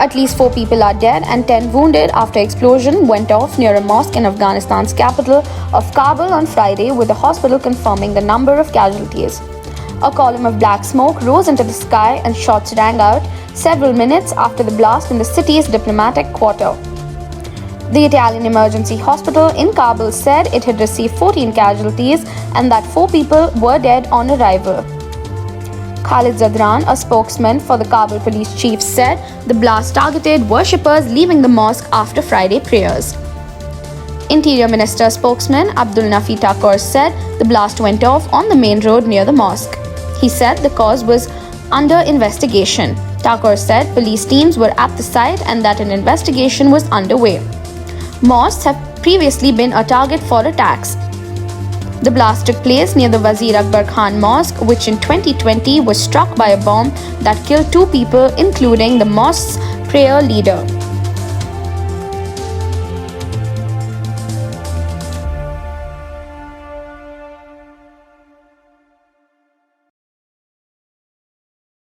At least 4 people are dead and 10 wounded after explosion went off near a mosque in Afghanistan's capital of Kabul on Friday, with the hospital confirming the number of casualties. A column of black smoke rose into the sky and shots rang out several minutes after the blast in the city's diplomatic quarter. The Italian emergency hospital in Kabul said it had received 14 casualties and that 4 people were dead on arrival. Khalid Zadran, a spokesman for the Kabul police chief, said the blast targeted worshippers leaving the mosque after Friday prayers. Interior Minister spokesman Abdul Nafi Thakur said the blast went off on the main road near the mosque. He said the cause was under investigation. Thakur said police teams were at the site and that an investigation was underway. Mosques have previously been a target for attacks. The blast took place near the Wazir Akbar Khan Mosque, which in 2020 was struck by a bomb that killed 2 people, including the mosque's prayer leader.